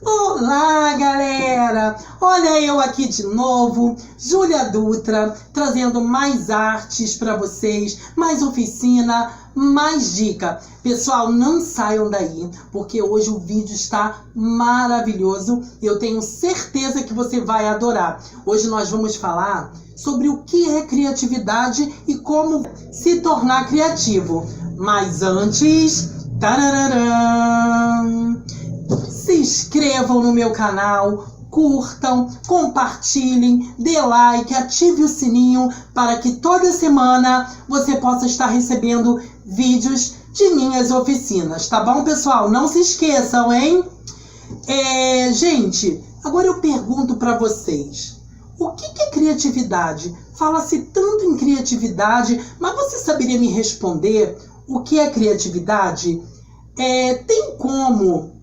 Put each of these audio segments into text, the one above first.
Olá, galera! Olha eu aqui de novo, Júlia Dutra, trazendo mais artes para vocês, mais oficina, mais dica. Pessoal, não saiam daí, porque hoje o vídeo está maravilhoso e eu tenho certeza que você vai adorar. Hoje nós vamos falar sobre o que é criatividade e como se tornar criativo. Mas antes... tarararã, se inscrevam no meu canal, curtam, compartilhem, dê like, ative o sininho para que toda semana você possa estar recebendo vídeos de minhas oficinas, tá bom, pessoal? Não se esqueçam, hein? Gente, agora eu pergunto para vocês, o que é criatividade? Fala-se tanto em criatividade, mas você saberia me responder o que é criatividade? Tem como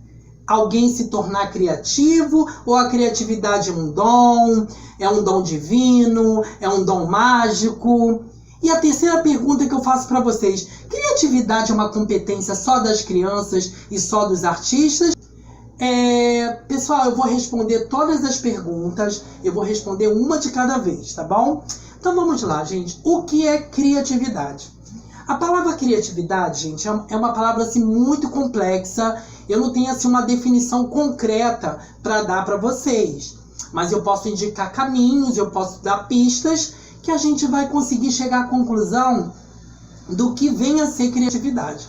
alguém se tornar criativo, ou a criatividade é um dom divino, é um dom mágico? E a terceira pergunta que eu faço para vocês, criatividade é uma competência só das crianças e só dos artistas? Pessoal, eu vou responder todas as perguntas, eu vou responder uma de cada vez, tá bom? Então vamos lá, gente. O que é criatividade? A palavra criatividade, gente, é uma palavra assim, muito complexa. Eu não tenho assim, uma definição concreta para dar para vocês. Mas eu posso indicar caminhos, eu posso dar pistas que a gente vai conseguir chegar à conclusão do que vem a ser criatividade.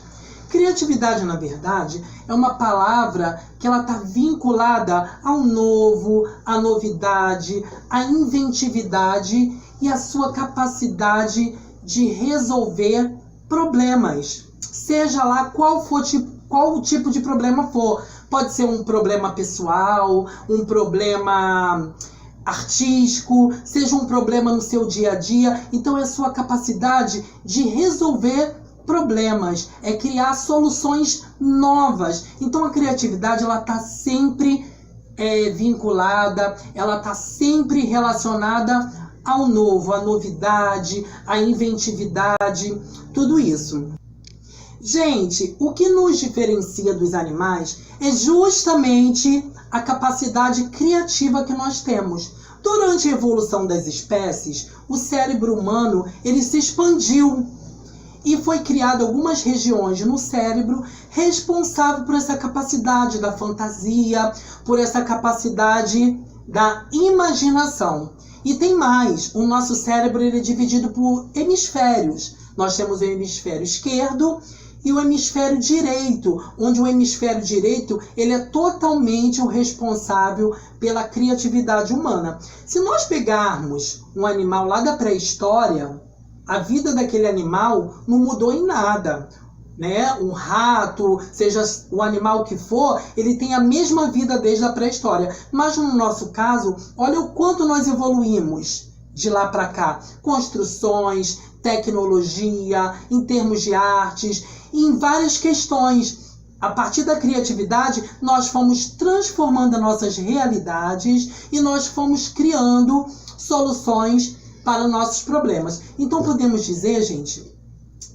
Criatividade, na verdade, é uma palavra que ela está vinculada ao novo, à novidade, à inventividade e à sua capacidade de resolver problemas, seja lá qual o tipo de problema for. Pode ser um problema pessoal, um problema artístico, seja um problema no seu dia a dia. Então é a sua capacidade de resolver problemas, é criar soluções novas. Então a criatividade ela está sempre vinculada, ela está sempre relacionada ao novo, à novidade, à inventividade, tudo isso. Gente, o que nos diferencia dos animais é justamente a capacidade criativa que nós temos. Durante a evolução das espécies, o cérebro humano ele se expandiu e foi criado algumas regiões no cérebro responsável por essa capacidade da fantasia, por essa capacidade da imaginação. E tem mais, o nosso cérebro ele é dividido por hemisférios. Nós temos o hemisfério esquerdo e o hemisfério direito, onde o hemisfério direito ele é totalmente o responsável pela criatividade humana. Se nós pegarmos um animal lá da pré-história, a vida daquele animal não mudou em nada. Um rato, seja o animal que for, ele tem a mesma vida desde a pré-história. Mas no nosso caso, olha o quanto nós evoluímos de lá para cá. Construções, tecnologia, em termos de artes, em várias questões. A partir da criatividade, nós fomos transformando as nossas realidades e nós fomos criando soluções para nossos problemas. Então podemos dizer, gente,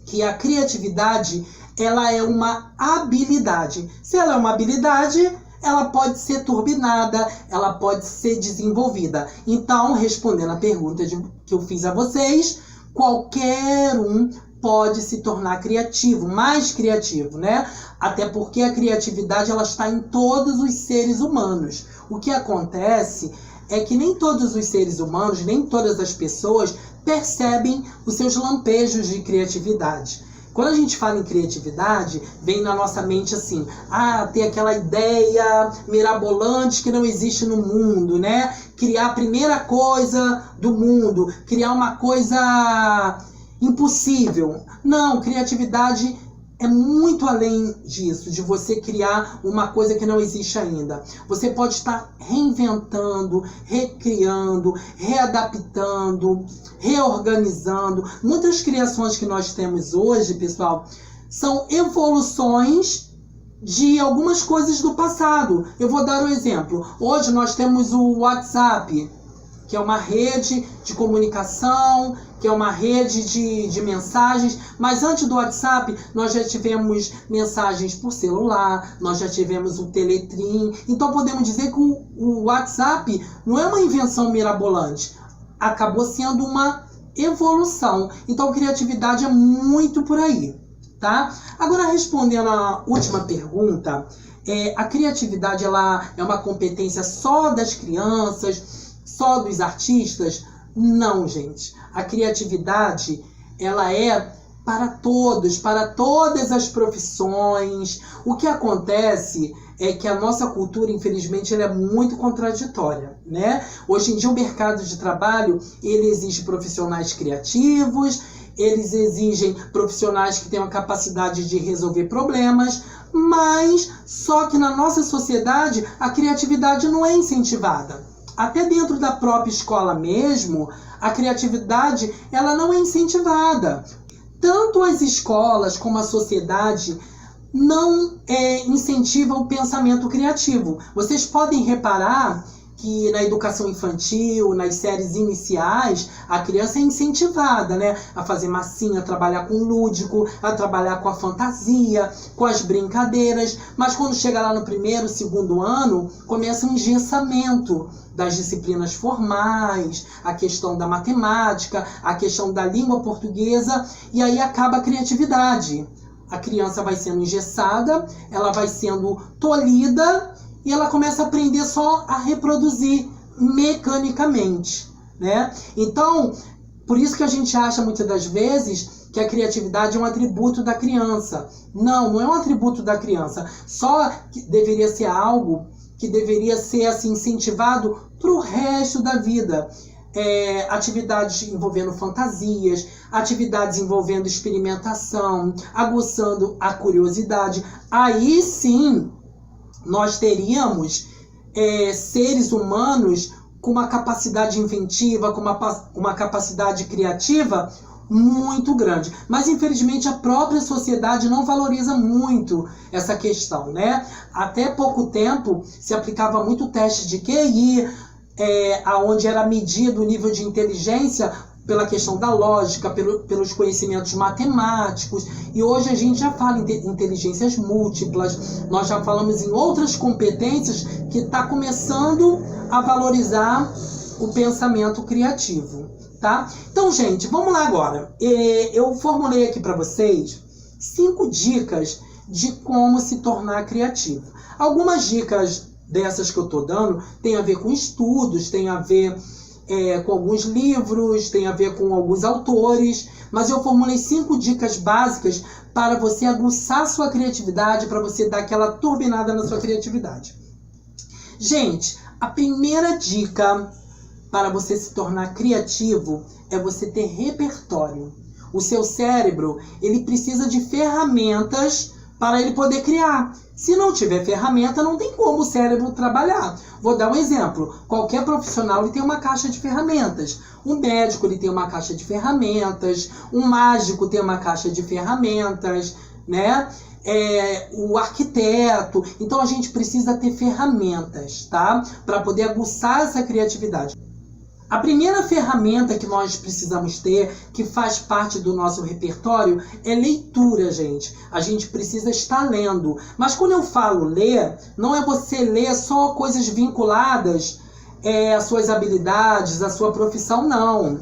que a criatividade ela é uma habilidade. Se ela é uma habilidade, ela pode ser turbinada, ela pode ser desenvolvida. Então, respondendo a pergunta que eu fiz a vocês, qualquer um pode se tornar criativo, mais criativo, né? Até porque a criatividade ela está em todos os seres humanos. O que acontece é que nem todos os seres humanos, nem todas as pessoas percebem os seus lampejos de criatividade. Quando a gente fala em criatividade, vem na nossa mente assim, ter aquela ideia mirabolante que não existe no mundo, né? Criar a primeira coisa do mundo, criar uma coisa impossível. Não, criatividade é muito além disso, de você criar uma coisa que não existe ainda. Você pode estar reinventando, recriando, readaptando, reorganizando. Muitas criações que nós temos hoje, pessoal, são evoluções de algumas coisas do passado. Eu vou dar um exemplo. Hoje nós temos o WhatsApp. que é uma rede de comunicação, que é uma rede de mensagens. Mas antes do WhatsApp, nós já tivemos mensagens por celular, nós já tivemos o Teletrim. Então podemos dizer que o WhatsApp não é uma invenção mirabolante, acabou sendo uma evolução. Então criatividade é muito por aí, tá? Agora, respondendo a última pergunta, a criatividade ela é uma competência só das crianças, só dos artistas? Não, gente. A criatividade, ela é para todos, para todas as profissões. O que acontece é que a nossa cultura, infelizmente, ela é muito contraditória, né? Hoje em dia, o mercado de trabalho, ele exige profissionais criativos, eles exigem profissionais que tenham a capacidade de resolver problemas, mas só que na nossa sociedade, a criatividade não é incentivada. Até dentro da própria escola mesmo, a criatividade ela não é incentivada. Tanto as escolas como a sociedade não incentivam o pensamento criativo. Vocês podem reparar que na educação infantil, nas séries iniciais, a criança é incentivada, né, a fazer massinha, a trabalhar com o lúdico, a trabalhar com a fantasia, com as brincadeiras. Mas quando chega lá no primeiro, segundo ano, começa um engessamento das disciplinas formais, a questão da matemática, a questão da língua portuguesa, e aí acaba a criatividade. A criança vai sendo engessada, ela vai sendo tolhida, e ela começa a aprender só a reproduzir mecanicamente, né? Então, por isso que a gente acha muitas das vezes que a criatividade é um atributo da criança. Não, não é um atributo da criança. Só que deveria ser algo que deveria ser assim, incentivado para o resto da vida. Atividades envolvendo fantasias, atividades envolvendo experimentação, aguçando a curiosidade. Aí sim, nós teríamos seres humanos com uma capacidade inventiva, com uma capacidade criativa muito grande. Mas, infelizmente, a própria sociedade não valoriza muito essa questão, né? Até pouco tempo, se aplicava muito o teste de QI, onde era medido o nível de inteligência pela questão da lógica, pelos conhecimentos matemáticos. E hoje a gente já fala em inteligências múltiplas, nós já falamos em outras competências que está começando a valorizar o pensamento criativo, tá? Então, gente, vamos lá agora. Eu formulei aqui para vocês 5 dicas de como se tornar criativo. Algumas dicas dessas que eu estou dando tem a ver com estudos, tem a ver com alguns livros, tem a ver com alguns autores, mas eu formulei 5 dicas básicas para você aguçar sua criatividade, para você dar aquela turbinada na sua criatividade. Gente, a primeira dica para você se tornar criativo é você ter repertório. O seu cérebro, ele precisa de ferramentas para ele poder criar. Se não tiver ferramenta, não tem como o cérebro trabalhar. Vou dar um exemplo. Qualquer profissional ele tem uma caixa de ferramentas. Um médico ele tem uma caixa de ferramentas. Um mágico tem uma caixa de ferramentas, né? O arquiteto. Então a gente precisa ter ferramentas, tá? Para poder aguçar essa criatividade. A primeira ferramenta que nós precisamos ter, que faz parte do nosso repertório, é leitura, gente. A gente precisa estar lendo. Mas quando eu falo ler, não é você ler só coisas vinculadas às suas habilidades, à sua profissão, não.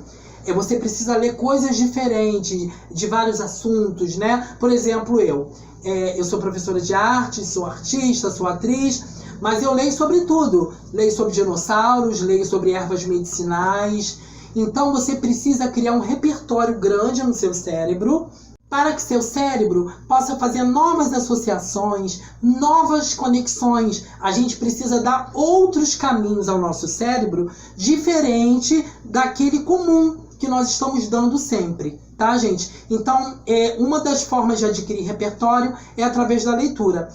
Você precisa ler coisas diferentes, de vários assuntos, né? Por exemplo, eu sou professora de arte, sou artista, sou atriz, mas eu leio sobre tudo. Leio sobre dinossauros, leio sobre ervas medicinais. Então você precisa criar um repertório grande no seu cérebro para que seu cérebro possa fazer novas associações, novas conexões. A gente precisa dar outros caminhos ao nosso cérebro, diferente daquele comum que nós estamos dando sempre, tá, gente? Então, uma das formas de adquirir repertório é através da leitura.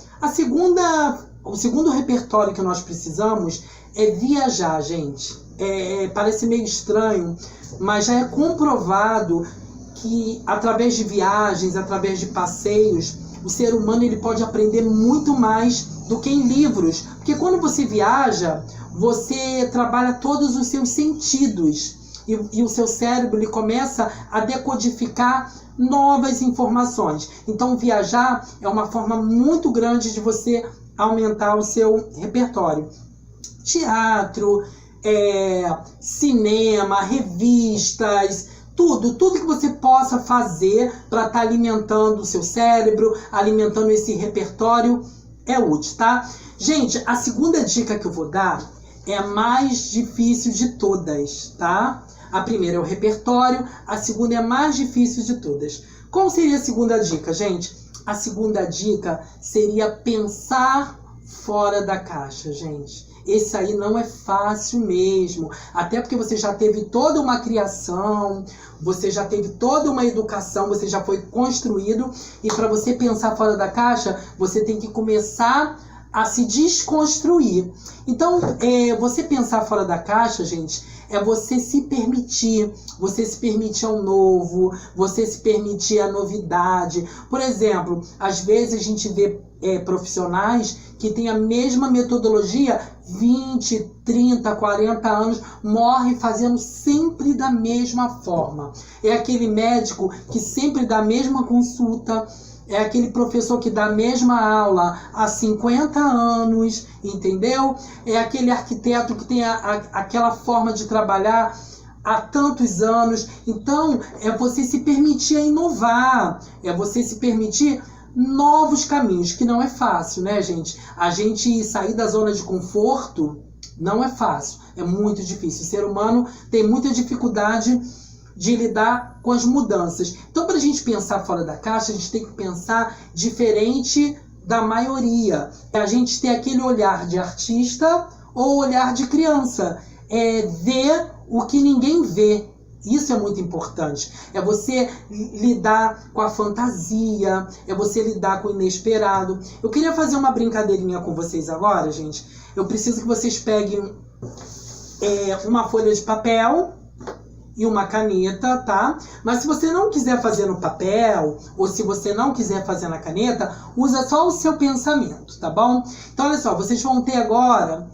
O segundo repertório que nós precisamos é viajar, gente. Parece meio estranho, mas já é comprovado que através de viagens, através de passeios, o ser humano ele pode aprender muito mais do que em livros. Porque quando você viaja, você trabalha todos os seus sentidos e o seu cérebro ele começa a decodificar novas informações. Então viajar é uma forma muito grande de você aumentar o seu repertório. Teatro, cinema, revistas, tudo que você possa fazer para estar alimentando o seu cérebro, alimentando esse repertório é útil, tá? Gente, a segunda dica que eu vou dar é a mais difícil de todas, tá? A primeira é o repertório, a segunda é a mais difícil de todas. Qual seria a segunda dica, gente? A segunda dica seria pensar fora da caixa, gente. Esse aí não é fácil mesmo, até porque você já teve toda uma criação, você já teve toda uma educação, você já foi construído, e para você pensar fora da caixa, você tem que começar a se desconstruir. Então, você pensar fora da caixa, gente, é você se permitir ao novo, você se permitir a novidade. Por exemplo, às vezes a gente vê profissionais que têm a mesma metodologia 20, 30, 40 anos, morre fazendo sempre da mesma forma. É aquele médico que sempre dá a mesma consulta, é aquele professor que dá a mesma aula há 50 anos, entendeu? É aquele arquiteto que tem aquela forma de trabalhar há tantos anos. Então, é você se permitir a inovar, é você se permitir novos caminhos, que não é fácil, né, gente? A gente sair da zona de conforto não é fácil, é muito difícil. O ser humano tem muita dificuldade de lidar com as mudanças. Então, para a gente pensar fora da caixa, a gente tem que pensar diferente da maioria. A gente tem aquele olhar de artista ou olhar de criança. É ver o que ninguém vê. Isso é muito importante. É você lidar com a fantasia, é você lidar com o inesperado. Eu queria fazer uma brincadeirinha com vocês agora, gente. Eu preciso que vocês peguem uma folha de papel e uma caneta, tá? Mas se você não quiser fazer no papel, ou se você não quiser fazer na caneta, usa só o seu pensamento, tá bom? Então, olha só, vocês vão ter agora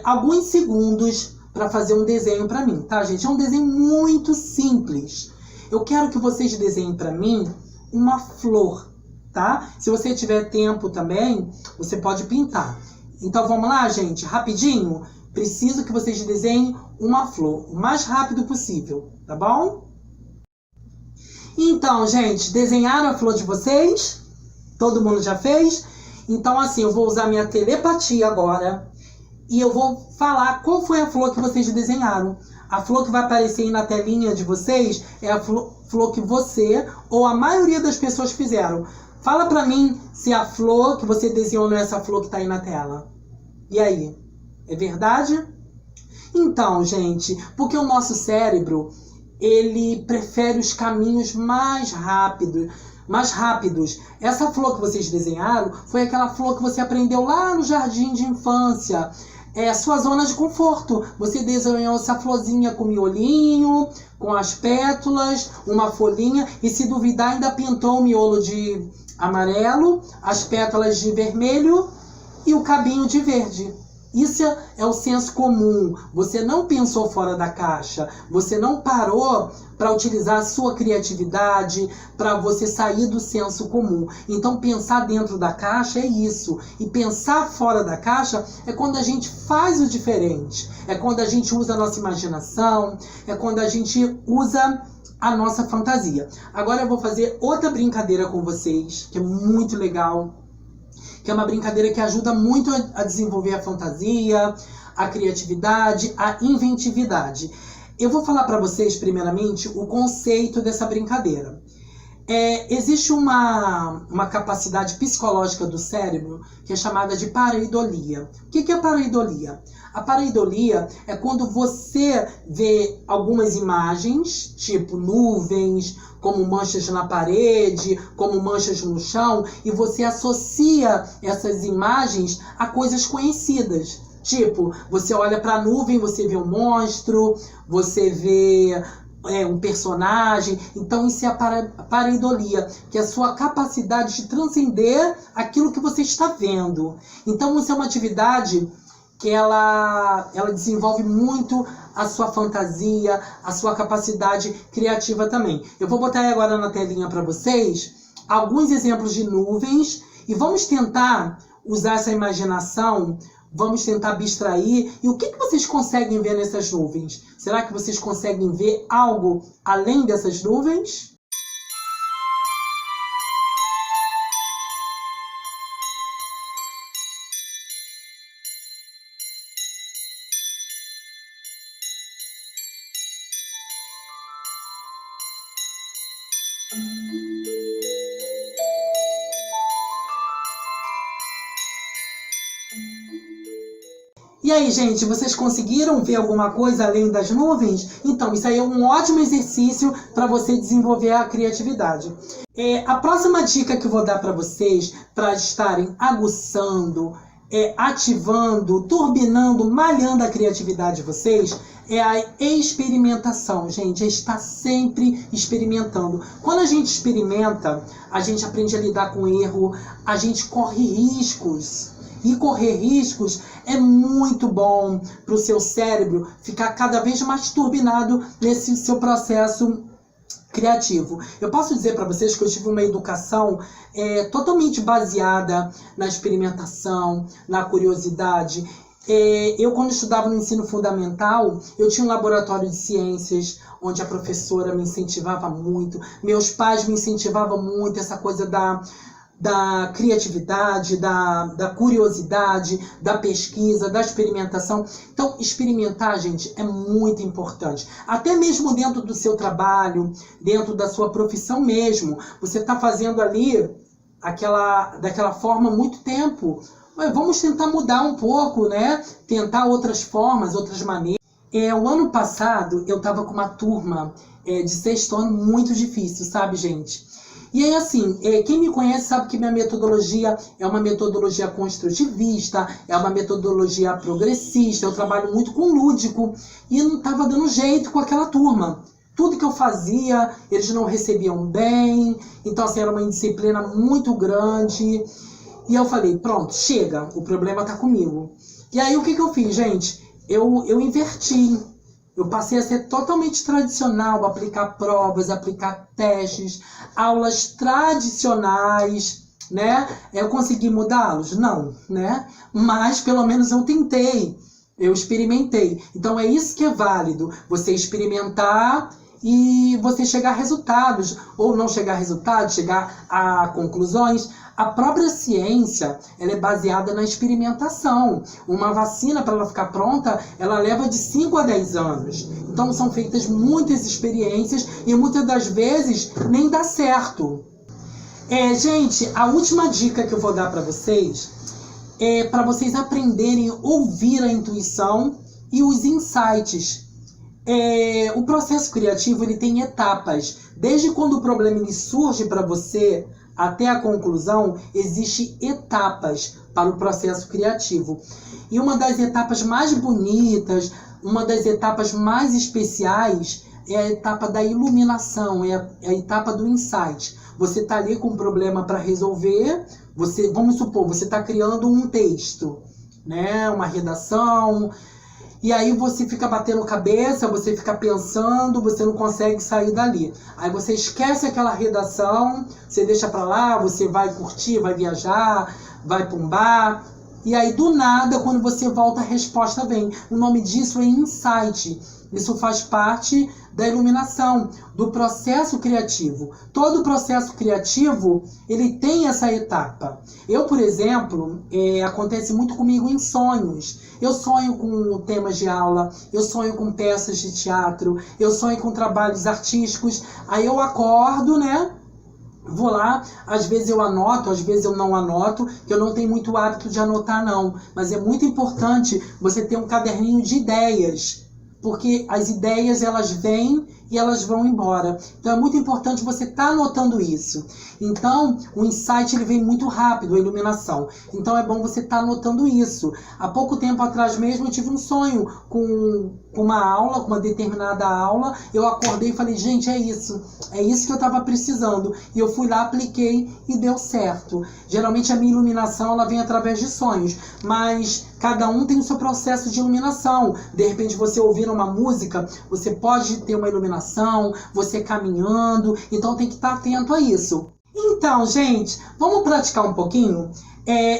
alguns segundos para fazer um desenho para mim, tá, gente? É um desenho muito simples. Eu quero que vocês desenhem para mim uma flor, tá? Se você tiver tempo também, você pode pintar. Então, vamos lá, gente? Rapidinho. Preciso que vocês desenhem uma flor o mais rápido possível, tá bom? Então, gente, desenharam a flor de vocês? Todo mundo já fez? Então, assim, eu vou usar minha telepatia agora e eu vou falar qual foi a flor que vocês desenharam. A flor que vai aparecer aí na telinha de vocês é a flor que você ou a maioria das pessoas fizeram. Fala pra mim se a flor que você desenhou não é essa flor que tá aí na tela. E aí? É verdade? Então, gente, porque o nosso cérebro, ele prefere os caminhos mais rápidos. Essa flor que vocês desenharam foi aquela flor que você aprendeu lá no jardim de infância. É a sua zona de conforto. Você desenhou essa florzinha com miolinho, com as pétalas, uma folhinha, e se duvidar ainda pintou o miolo de amarelo, as pétalas de vermelho e o cabinho de verde. Isso é o senso comum. Você não pensou fora da caixa. Você não parou para utilizar a sua criatividade, para você sair do senso comum. Então, pensar dentro da caixa é isso. E pensar fora da caixa é quando a gente faz o diferente. É quando a gente usa a nossa imaginação. É quando a gente usa a nossa fantasia. Agora eu vou fazer outra brincadeira com vocês, que é muito legal. Que é uma brincadeira que ajuda muito a desenvolver a fantasia, a criatividade, a inventividade. Eu vou falar para vocês, primeiramente, o conceito dessa brincadeira. Existe uma capacidade psicológica do cérebro que é chamada de pareidolia. O que é pareidolia? A pareidolia é quando você vê algumas imagens, tipo nuvens, como manchas na parede, como manchas no chão, e você associa essas imagens a coisas conhecidas. Tipo, você olha para a nuvem, você vê um monstro, você vê um personagem. Então isso é a pareidolia, que é a sua capacidade de transcender aquilo que você está vendo. Então isso é uma atividade que ela desenvolve muito a sua fantasia, a sua capacidade criativa também. Eu vou botar aí agora na telinha para vocês alguns exemplos de nuvens e vamos tentar usar essa imaginação, vamos tentar abstrair. E o que vocês conseguem ver nessas nuvens? Será que vocês conseguem ver algo além dessas nuvens? E aí, gente, vocês conseguiram ver alguma coisa além das nuvens? Então, isso aí é um ótimo exercício para você desenvolver a criatividade. A próxima dica que eu vou dar para vocês, para estarem aguçando, ativando, turbinando, malhando a criatividade de vocês, é a experimentação, gente. É estar sempre experimentando. Quando a gente experimenta, a gente aprende a lidar com erro, a gente corre riscos. E correr riscos é muito bom para o seu cérebro ficar cada vez mais turbinado nesse seu processo criativo. Eu posso dizer para vocês que eu tive uma educação totalmente baseada na experimentação, na curiosidade. Eu, quando estudava no ensino fundamental, eu tinha um laboratório de ciências, onde a professora me incentivava muito, meus pais me incentivavam muito, essa coisa da criatividade, da curiosidade, da pesquisa, da experimentação. Então, experimentar, gente, é muito importante. Até mesmo dentro do seu trabalho, dentro da sua profissão mesmo. Você está fazendo ali daquela forma há muito tempo. Vamos tentar mudar um pouco, né? Tentar outras formas, outras maneiras. O ano passado, eu estava com uma turma de sexto ano muito difícil, sabe, gente? E aí, assim, quem me conhece sabe que minha metodologia é uma metodologia construtivista, é uma metodologia progressista, eu trabalho muito com lúdico e não estava dando jeito com aquela turma. Tudo que eu fazia, eles não recebiam bem, então, assim, era uma indisciplina muito grande. E eu falei, pronto, chega, o problema está comigo. E aí, o que eu fiz, gente? Eu inverti. Eu passei a ser totalmente tradicional, aplicar provas, aplicar testes, aulas tradicionais, né? Eu consegui mudá-los? Não, né? Mas pelo menos eu tentei, eu experimentei. Então é isso que é válido, você experimentar e você chegar a resultados, ou não chegar a resultados, chegar a conclusões. A própria ciência, ela é baseada na experimentação. Uma vacina, para ela ficar pronta, ela leva de 5 a 10 anos. Então são feitas muitas experiências e muitas das vezes nem dá certo. Gente, a última dica que eu vou dar para vocês é para vocês aprenderem a ouvir a intuição e os insights. O processo criativo, ele tem etapas. Desde quando o problema ele surge para você até a conclusão, existem etapas para o processo criativo. E uma das etapas mais bonitas, uma das etapas mais especiais é a etapa da iluminação, é a etapa do insight. Você está ali com um problema para resolver, vamos supor, você está criando um texto, né, uma redação, e aí você fica batendo cabeça, você fica pensando, você não consegue sair dali. Aí você esquece aquela redação, você deixa pra lá, você vai curtir, vai viajar, vai pra um bar. E aí do nada, quando você volta, a resposta vem. O nome disso é insight. Isso faz parte da iluminação, do processo criativo. Todo processo criativo, ele tem essa etapa. Eu, por exemplo, acontece muito comigo em sonhos. Eu sonho com temas de aula, eu sonho com peças de teatro, eu sonho com trabalhos artísticos. Aí eu acordo, né? Vou lá, às vezes eu anoto, às vezes eu não anoto, que eu não tenho muito hábito de anotar, não. Mas é muito importante você ter um caderninho de ideias, porque as ideias, elas vêm e elas vão embora. Então é muito importante você estar anotando isso. Então o insight ele vem muito rápido, a iluminação. Então é bom você estar anotando isso. Há pouco tempo atrás mesmo eu tive um sonho com uma aula, com uma determinada aula. Eu acordei e falei, gente, é isso que eu estava precisando. E eu fui lá, apliquei e deu certo. Geralmente a minha iluminação ela vem através de sonhos, mas cada um tem o seu processo de iluminação. De repente você ouvindo uma música, você pode ter uma iluminação, você caminhando, então tem que estar atento a isso. Então, gente, vamos praticar um pouquinho?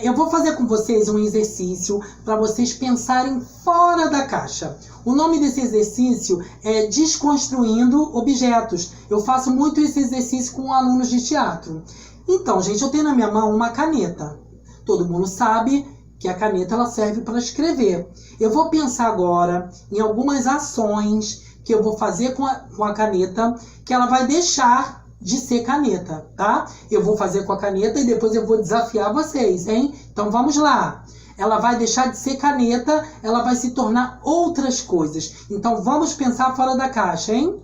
Eu vou fazer com vocês um exercício para vocês pensarem fora da caixa. O nome desse exercício é Desconstruindo Objetos. Eu faço muito esse exercício com alunos de teatro. Então, gente, eu tenho na minha mão uma caneta. Todo mundo sabe que a caneta ela serve para escrever. Eu vou pensar agora em algumas ações que eu vou fazer com a caneta, que ela vai deixar de ser caneta, tá? Eu vou fazer com a caneta e depois eu vou desafiar vocês, hein? Então vamos lá. Ela vai deixar de ser caneta, ela vai se tornar outras coisas. Então vamos pensar fora da caixa, hein?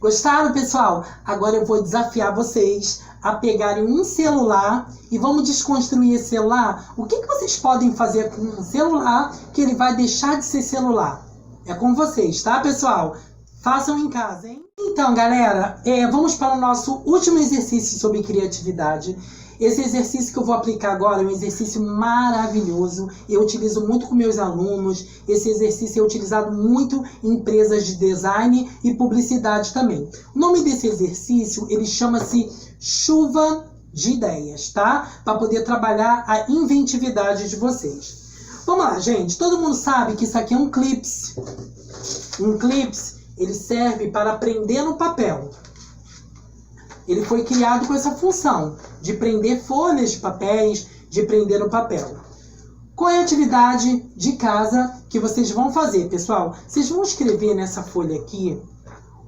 Gostaram, pessoal? Agora eu vou desafiar vocês a pegarem um celular e vamos desconstruir esse celular. O que vocês podem fazer com um celular que ele vai deixar de ser celular? É com vocês, tá, pessoal? Façam em casa, hein? Então, galera, vamos para o nosso último exercício sobre criatividade. Esse exercício que eu vou aplicar agora é um exercício maravilhoso. Eu utilizo muito com meus alunos. Esse exercício é utilizado muito em empresas de design e publicidade também. O nome desse exercício, ele chama-se Chuva de Ideias, tá? Para poder trabalhar a inventividade de vocês. Vamos lá, gente. Todo mundo sabe que isso aqui é um clips. Um clips, ele serve para prender no papel. Ele foi criado com essa função de prender folhas de papéis, de prender no papel. Qual é a atividade de casa que vocês vão fazer, pessoal? Vocês vão escrever nessa folha aqui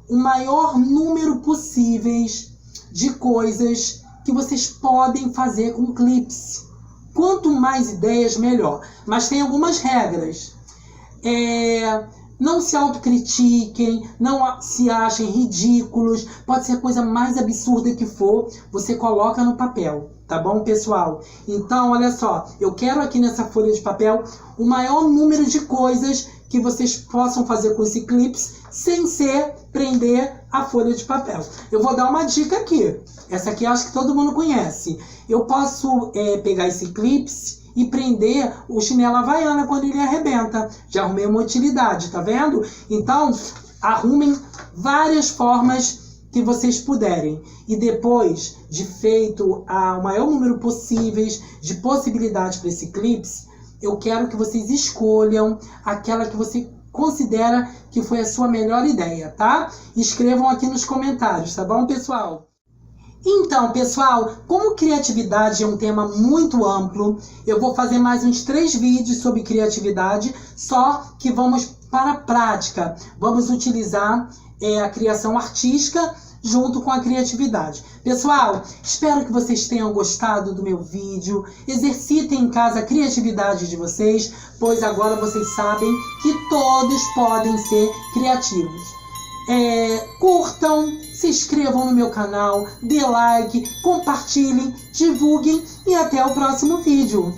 o maior número possíveis de coisas que vocês podem fazer com clips. Quanto mais ideias, melhor. Mas tem algumas regras. Não se autocritiquem, não se achem ridículos. Pode ser a coisa mais absurda que for, você coloca no papel, tá bom, pessoal? Então, olha só, eu quero aqui nessa folha de papel o maior número de coisas que vocês possam fazer com esse clips sem ser prender a folha de papel. Eu vou dar uma dica aqui. Essa aqui eu acho que todo mundo conhece. Eu posso pegar esse clips e prender o chinelo havaiana quando ele arrebenta. Já arrumei uma utilidade, tá vendo? Então, arrumem várias formas que vocês puderem. E depois de feito o maior número possíveis de possibilidades para esse clips, eu quero que vocês escolham aquela que você considera que foi a sua melhor ideia, tá? Escrevam aqui nos comentários, tá bom, pessoal? Então, pessoal, como criatividade é um tema muito amplo, eu vou fazer mais uns 3 vídeos sobre criatividade, só que vamos para a prática. Vamos utilizar a criação artística junto com a criatividade. Pessoal, espero que vocês tenham gostado do meu vídeo. Exercitem em casa a criatividade de vocês, pois agora vocês sabem que todos podem ser criativos. Curtam, se inscrevam no meu canal, dê like, compartilhem, divulguem e até o próximo vídeo.